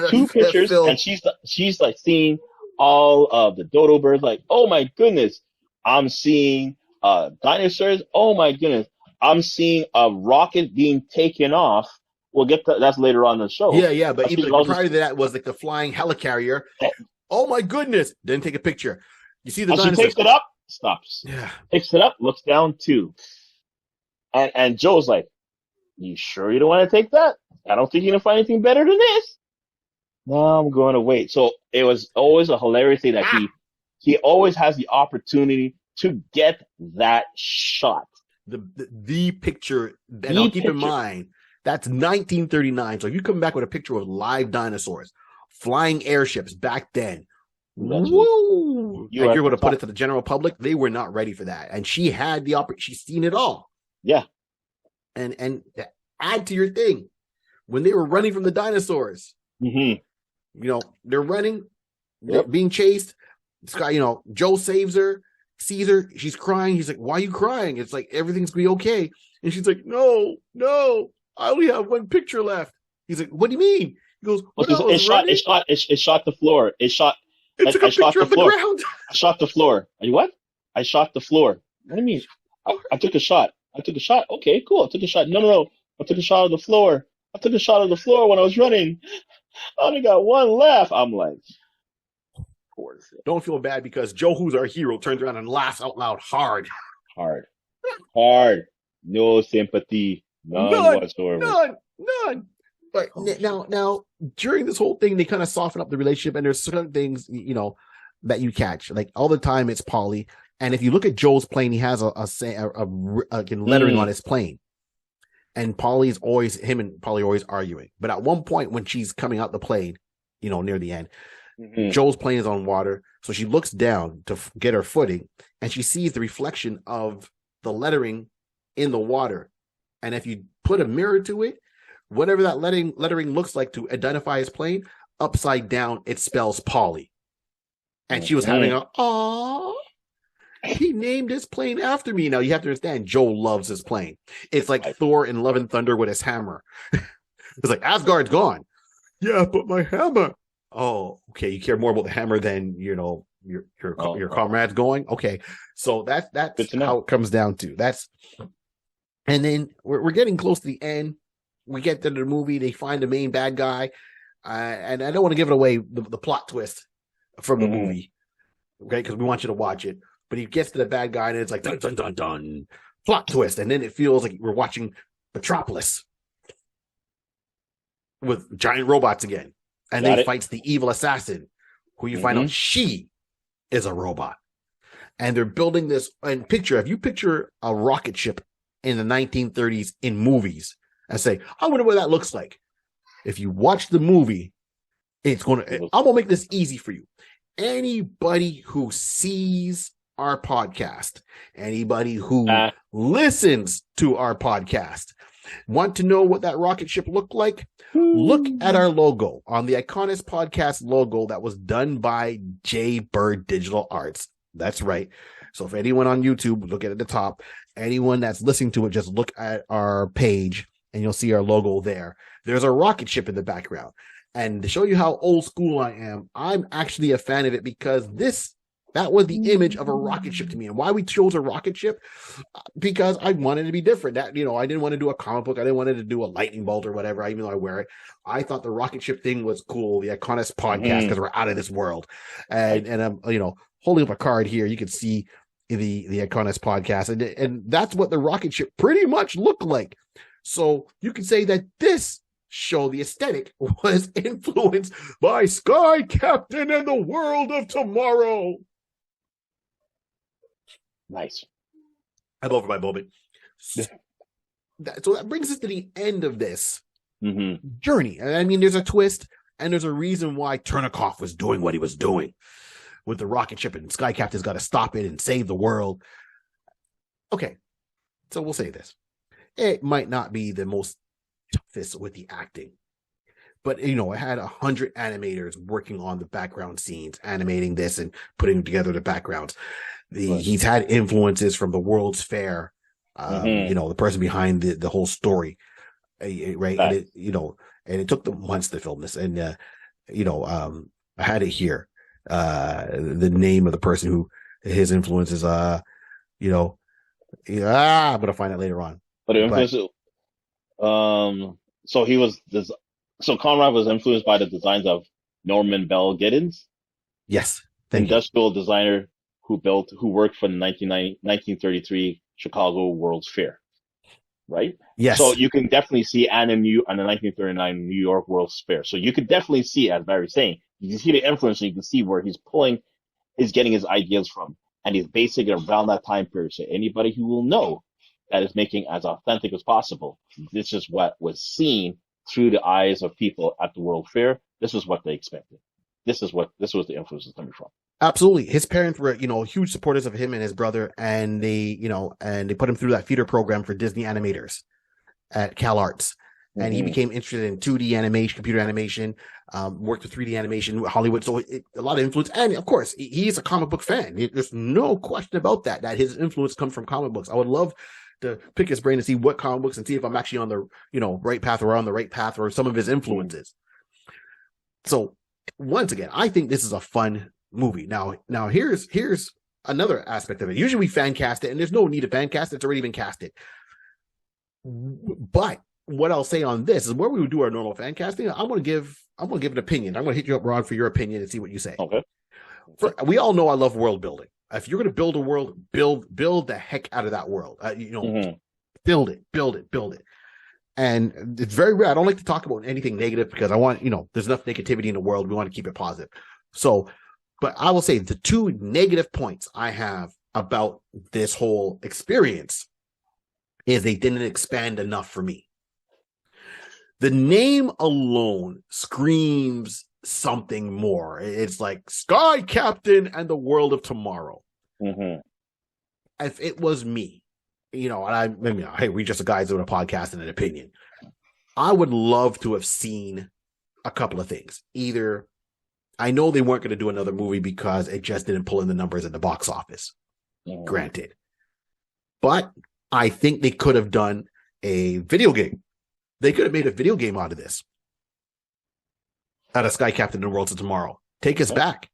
2 pictures, and she's like seeing all of the dodo birds. Like, oh my goodness, I'm seeing dinosaurs. Oh my goodness, I'm seeing a rocket being taken off. We'll get to that's later on in the show. Yeah, but even prior to that was like the flying helicarrier. Oh my goodness! Didn't take a picture. You see the dinosaurs. She takes it up, stops. Yeah, takes it up, looks down too. And Joe's like, "You sure you don't want to take that? I don't think you're gonna find anything better than this." No, I'm going to wait. So it was always a hilarious thing that he always has the opportunity to get that shot. The picture. And I'll keep in mind that's 1939. So you come back with a picture of live dinosaurs, flying airships back then. Woo! You're going to put it to the general public. They were not ready for that, and she had the opportunity. She's seen it all. Yeah, and add to your thing when they were running from the dinosaurs. They're running, they're being chased. This guy, Joe saves her, sees her, she's crying. He's like, "Why are you crying?" It's like everything's gonna be okay. And she's like, No, I only have one picture left. He's like, "What do you mean?" He goes, It shot the floor. It took a picture of the ground. I shot the floor. What? I shot the floor. What do you mean? I took a shot. Okay, cool. I took a shot. No. I took a shot of the floor. I took a shot of the floor when I was running. I only got one left. I'm like, poor thing. Don't feel bad because Joe, who's our hero, turns around and laughs out loud hard. No sympathy. None whatsoever. None. But now, during this whole thing, they kind of soften up the relationship, and there's certain things, that you catch. Like all the time, it's Polly. And if you look at Joe's plane, he has a lettering on his plane. and him and Polly always arguing. But at one point when she's coming out the plane, near the end, Joel's plane is on water. So she looks down to get her footing, and she sees the reflection of the lettering in the water. And if you put a mirror to it, whatever that lettering looks like to identify his plane, upside down, it spells Polly. And she was having he named his plane after me. Now you have to understand, Joel loves his plane. It's like Thor in Love and Thunder with his hammer. It's like, Asgard's gone. Yeah, but my hammer. Oh, okay. You care more about the hammer than your comrades going. Okay, so that's how it comes down to. And then we're getting close to the end. We get to the movie. They find the main bad guy, and I don't want to give it away the plot twist from the movie, okay? Because we want you to watch it. But he gets to the bad guy, and it's like dun dun dun dun, plot twist, and then it feels like we're watching Metropolis with giant robots again. And then he fights the evil assassin, who you find out she is a robot. And they're building this. And if you picture a rocket ship in the 1930s in movies and say, I wonder what that looks like. If you watch the movie, I'm going to make this easy for you. Anybody who sees our podcast, anybody who listens to our podcast, want to know what that rocket ship looked like? Look at our logo on the iConis podcast logo that was done by J Bird Digital Arts. That's right. So if anyone on YouTube, look at the top. Anyone that's listening to it, just look at our page and you'll see our logo there. There's a rocket ship in the background. And to show you how old school I am, I'm actually a fan of it because that was the image of a rocket ship to me. And why we chose a rocket ship? Because I wanted to be different. I didn't want to do a comic book. I didn't want to do a lightning bolt or whatever, even though I wear it. I thought the rocket ship thing was cool. The iConis podcast, because we're out of this world. And I'm, holding up a card here. You can see the iConis podcast. And that's what the rocket ship pretty much looked like. So you can say that this show, the aesthetic, was influenced by Sky Captain and the World of Tomorrow. Nice. I'm over my moment. So that brings us to the end of this journey. I mean, there's a twist, and there's a reason why Turnikoff was doing what he was doing with the rocket ship, and Sky Captain's got to stop it and save the world. Okay, so we'll say this. It might not be the most toughest with the acting, but it had 100 animators working on the background scenes, animating this and putting together the backgrounds. He's had influences from the World's Fair, the person behind the whole story, right? And it took them months to film this. And I had it here, the name of the person who his influences. I'm gonna find it later on. But so Conrad was influenced by the designs of Norman Bell Giddens. Yes, industrial designer who worked for the 1933 Chicago World's Fair, right? Yes. So you can definitely see Anna New on the 1939 New York World's Fair. So you could definitely see, as Barry's saying, you can see the influence, and you can see where he's getting his ideas from, and he's basing it around that time period. So anybody who will know that is making as authentic as possible, this is what was seen through the eyes of people at the World Fair. This is what they expected. This was the influence is coming from. Absolutely. His parents were, huge supporters of him and his brother, and they put him through that feeder program for Disney animators at CalArts. And he became interested in 2D animation, computer animation, worked with 3D animation, Hollywood. So a lot of influence. And of course, he's a comic book fan. There's no question about that his influence comes from comic books. I would love to pick his brain to see what comic books and see if I'm actually on the, right path or on the right path or some of his influences. So once again, I think this is a fun movie. Now here's another aspect of it. Usually we fan cast it, and there's no need to fan cast it. It's already been casted. But what I'll say on this is where we would do our normal fan casting. I'm going to give an opinion. I'm going to hit you up, Ron, for your opinion and see what you say. Okay. We all know I love world building. If you're going to build a world, build the heck out of that world. Build it. And it's very rare. I don't like to talk about anything negative because I want, there's enough negativity in the world. We want to keep it positive. So, but I will say the two negative points I have about this whole experience is they didn't expand enough for me. The name alone screams something more. It's like Sky Captain and the World of Tomorrow. Mm-hmm. If it was me, and hey, we just a guys doing a podcast and an opinion. I would love to have seen a couple of things. Either I know they weren't going to do another movie because it just didn't pull in the numbers at the box office. Mm-hmm. Granted. But I think they could have done a video game. They could have made a video game out of this. Out of Sky Captain and Worlds of Tomorrow. Take us back.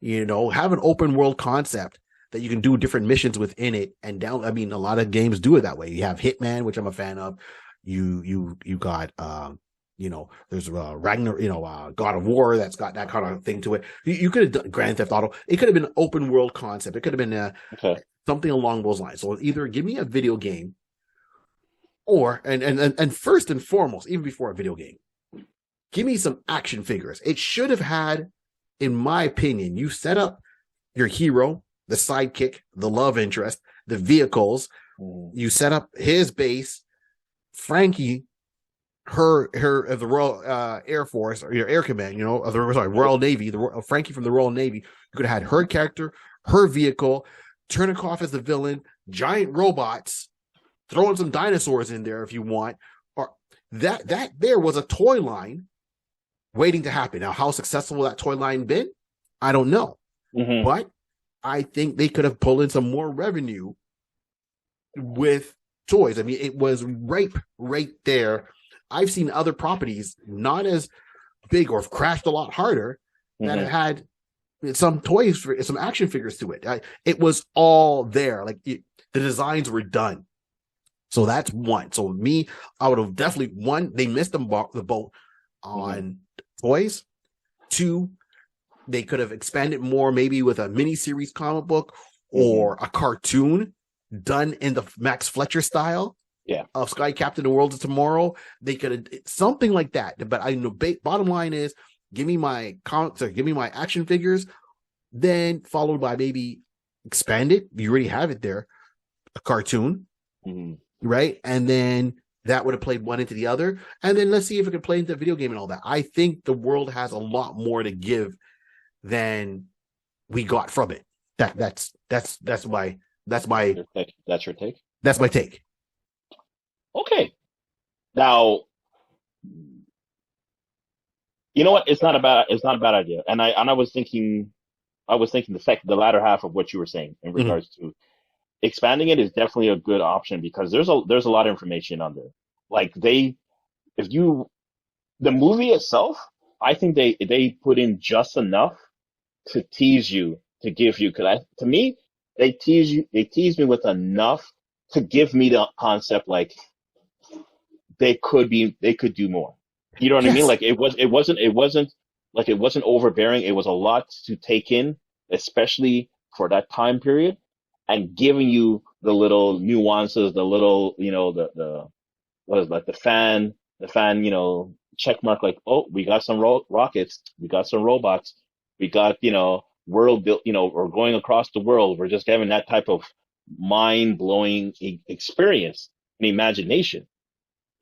Have an open world concept that you can do different missions within it. And a lot of games do it that way. You have Hitman, which I'm a fan of. You got there's Ragnar, God of War that's got that kind of thing to it. You could have done Grand Theft Auto. It could have been an open world concept. It could have been something along those lines. So either give me a video game, or and first and foremost, even before a video game, give me some action figures. It should have had, in my opinion, you set up your hero, the sidekick, the love interest, the vehicles. You set up his base, Frankie, her of the Royal Air Force or your Air Command, Royal Navy, Frankie from the Royal Navy. You could have had her character, her vehicle, Chernikoff as the villain, giant robots, throwing some dinosaurs in there if you want. Or that there was a toy line waiting to happen. Now, how successful that toy line been, I don't know. Mm-hmm. But I think they could have pulled in some more revenue with toys. It was right there. I've seen other properties not as big or have crashed a lot harder that have had some toys, for some action figures to it. It was all there. The designs were done. So that's one. So me, I would have definitely, one, they missed the boat on toys. Two, they could have expanded more, maybe with a mini-series comic book or a cartoon done in the Max Fletcher style of Sky Captain and Worlds of Tomorrow. They could have something like that. But I know bottom line is, give me my comics or give me my action figures, then followed by maybe expand it. You already have it there, a cartoon. Mm-hmm. Right. And then that would have played one into the other. And then let's see if it can play into a video game and all that. I think the world has a lot more to give than we got from it. That's my that's your take. That's my take. Okay. Now, you know what? It's not a bad idea. And I was thinking the latter half of what you were saying in regards to expanding it is definitely a good option because there's a lot of information on there. The movie itself, I think they put in just enough to tease you, to give you, to me, they tease me with enough to give me the concept they could do more. You know what I mean? It wasn't overbearing. It was a lot to take in, especially for that time period. And giving you the little nuances, the little, the fan, check mark, we got some rockets, we got some robots, we got, world built, we're going across the world. We're just having that type of mind blowing experience and imagination.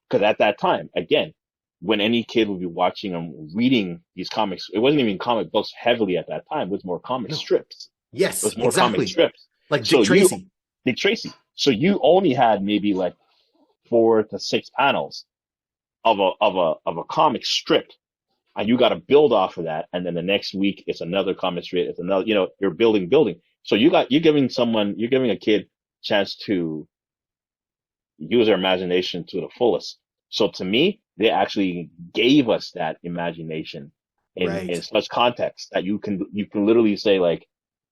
Cause at that time, again, when any kid would be watching and reading these comics, it wasn't even comic books heavily at that time. It was more comic strips. Yes, it was more comic strips. Like Dick Tracy. Dick Tracy. So you only had maybe 4 to 6 panels of a comic strip, and you got to build off of that. And then the next week it's another comic strip. It's another. You're building. So you're giving a kid chance to use their imagination to the fullest. So to me, they actually gave us that imagination in such context that you can literally say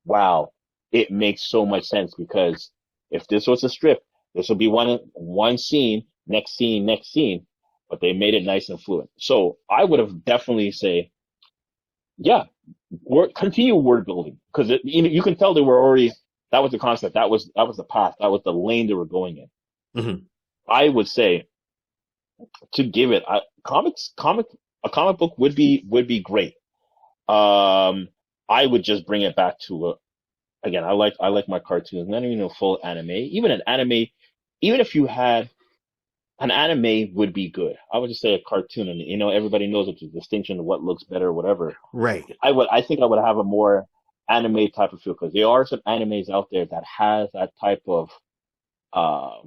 wow. It makes so much sense because if this was a strip, this would be one scene, next scene, but they made it nice and fluid. So I would have definitely say, continue word building because you can tell they were already, that was the concept. That was the path. That was the lane they were going in. Mm-hmm. I would say to give it a comic book would be great. I would just bring it back to again, I like my cartoons, not even a full anime. Even an anime even if you had an anime would be good. I would just say a cartoon, and everybody knows it's a distinction of what looks better, or whatever. Right. I think I would have a more anime type of feel because there are some animes out there that has that type of uh,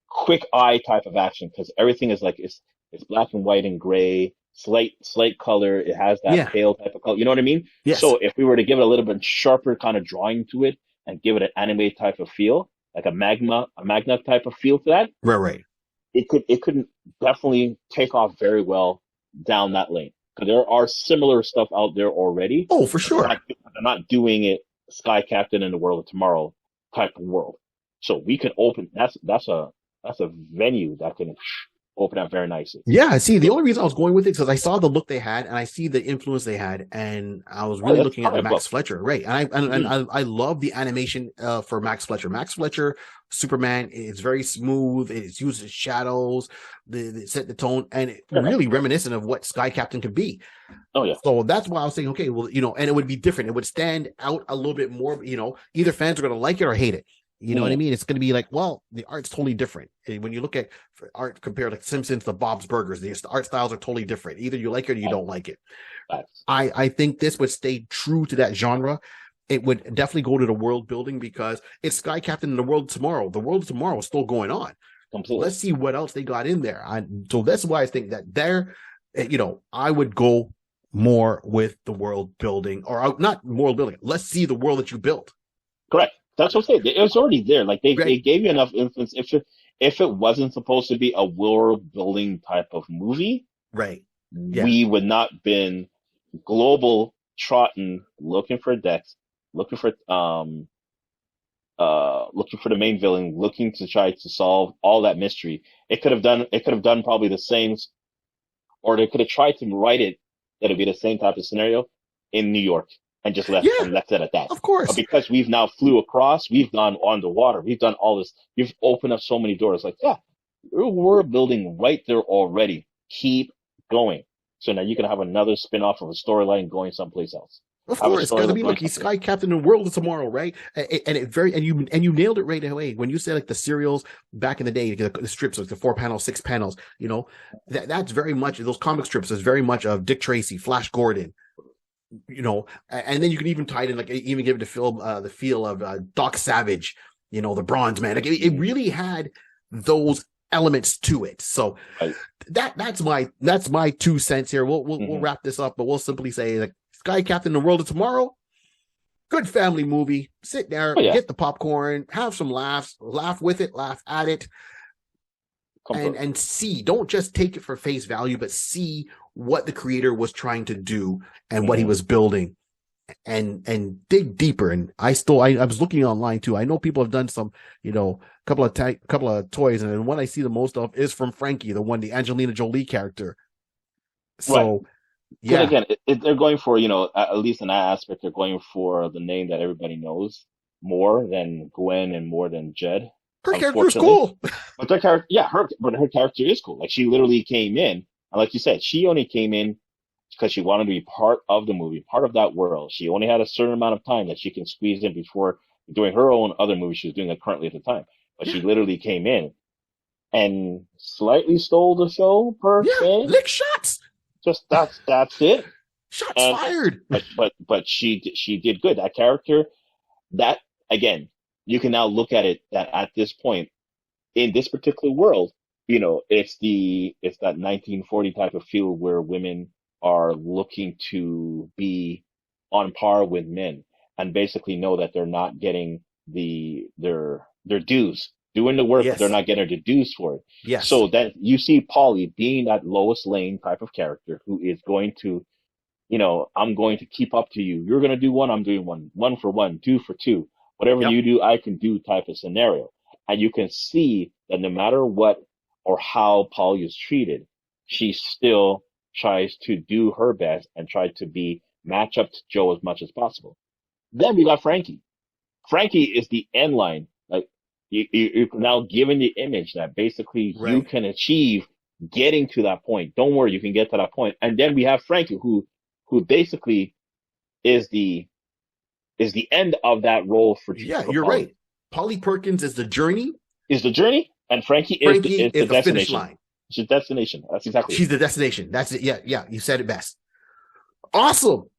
quick eye type of action because everything is like it's black and white and gray, slight color. It has that Yeah. pale type of color. You know what I mean? Yes. So if we were to give it a little bit sharper kind of drawing to it and give it an anime type of feel, like a magna type of feel to that, Right. Right. it could definitely take off very well down that lane. Because there are similar stuff out there already, Oh, for but they're sure. not, they're not doing it Sky Captain in the World of Tomorrow type of world. So we can open that's a venue that can open up very nicely. Yeah, see, the only reason I was going with it because I saw the look they had and I see the influence they had, and I was really That's looking at comic book. Max Fletcher, right? I love the animation for Max Fletcher. Max Fletcher, Superman is very smooth. It uses shadows, the set the tone, and it really reminiscent of what Sky Captain could be. Oh yeah. So that's why I was saying, okay, well, and it would be different. It would stand out a little bit more. Either fans are going to like it or hate it. You know what I mean? It's going to be like, well, the art's totally different. When you look at art compared to Simpsons to Bob's Burgers, the art styles are totally different. Either you like it or you don't like it. I think this would stay true to that genre. It would definitely go to the world building because it's Sky Captain in the World of Tomorrow. The World of Tomorrow is still going on. Completely. Let's see what else they got in there. So that's why I think that I would go more with the world building, or not world building. Let's see the world that you built. Correct. That's what I'm saying. It was already there. Like they gave you enough influence. If it wasn't supposed to be a world building type of movie, right? Yeah. We would not been global trotting looking for decks, looking for the main villain, looking to try to solve all that mystery. It could have done probably the same, or they could have tried to write it that it'd be the same type of scenario in New York. And just left it at that. Of course. But because we've now flew across, we've gone on the water, we've done all this, we've opened up so many doors. Like, we're building right there already. Keep going. So now you can have another spin-off of a storyline going someplace else. Of course, it's gonna be like he's Sky Captain in the World of Tomorrow, right? And you nailed it right away when you said like the serials back in the day, the strips, like the 4 panels, 6 panels. That's very much those comic strips is very much of Dick Tracy, Flash Gordon. And then you can even tie it in, like even give it the feel of Doc Savage, the Bronze Man. Like it really had those elements to it. So that's my 2 cents here. We'll wrap this up, but we'll simply say like Sky Captain in the World of Tomorrow, good family movie. Sit there, get the popcorn, have some laughs, laugh with it, laugh at it. And see, don't just take it for face value, but see what the creator was trying to do and what he was building, and dig deeper. And I was looking online too. I know people have done some, couple of toys, and one I see the most of is from Frankie, the Angelina Jolie character. So, yeah. Again, they're going for, at least in that aspect, they're going for the name that everybody knows more than Gwen and more than Jed. Her character is cool. But her character is cool. Like, she literally came in, and like you said, she only came in because she wanted to be part of the movie, part of that world. She only had a certain amount of time that she can squeeze in before doing her own other movie she was doing currently at the time. But she literally came in and slightly stole the show per se. Lick shots. Just that's it. Shots fired. But she did good. That character, that again, you can now look at it that at this point in this particular world, it's that 1940 type of feel where women are looking to be on par with men and basically know that they're not getting their dues, doing the work, but they're not getting their dues for it. Yes. So that you see Polly being that Lois Lane type of character who is going to, I'm going to keep up to you. You're going to do one, I'm doing one for one, 2 for 2. Whatever you do, I can do type of scenario. And you can see that no matter what or how Polly is treated, she still tries to do her best and try to match up to Joe as much as possible. Then we got Frankie. Frankie is the end line. Like you're now given the image that basically you can achieve getting to that point. Don't worry, you can get to that point. And then we have Frankie who basically is the end of that role for you're right. Polly Perkins is the journey. Is the journey, and Frankie is the finish destination. line. She's the destination. That's exactly. She's the destination. That's it. Yeah. You said it best. Awesome.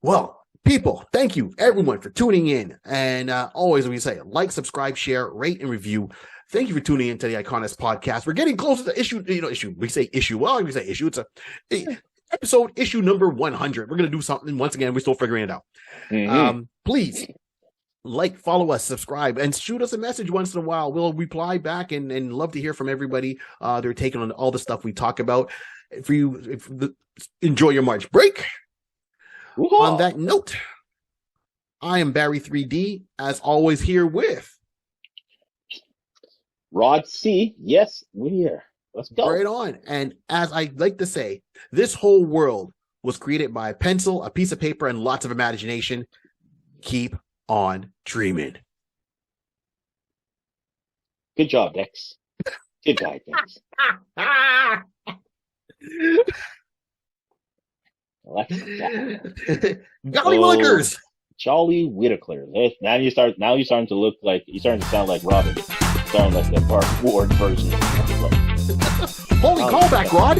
Well, people, thank you everyone for tuning in. And always, we say like, subscribe, share, rate, and review. Thank you for tuning in to the iConis podcast. We're getting closer to issue. We say issue. Well, we say issue. It's a episode issue number 100. We're gonna do something once again. We're still figuring it out. Mm-hmm. Please like, follow us, subscribe, and shoot us a message once in a while. We'll reply back and love to hear from everybody. They're taking on all the stuff we talk about. Enjoy your March break. Woo-hoo. On that note, I am Barry 3D, as always, here with Rod C. Yes, we're here. Let's go. Right on. And as I like to say, this whole world was created by a pencil, a piece of paper, and lots of imagination. Keep on dreaming. Good job, Dex. Good guy, Dex. Golly Willikers. Jolly Whittaker. Now you're starting to look like you're starting to sound like Robin. You're starting like the Park Ward version. Holy callback, Rod.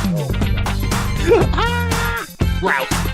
Oh my gosh. Route.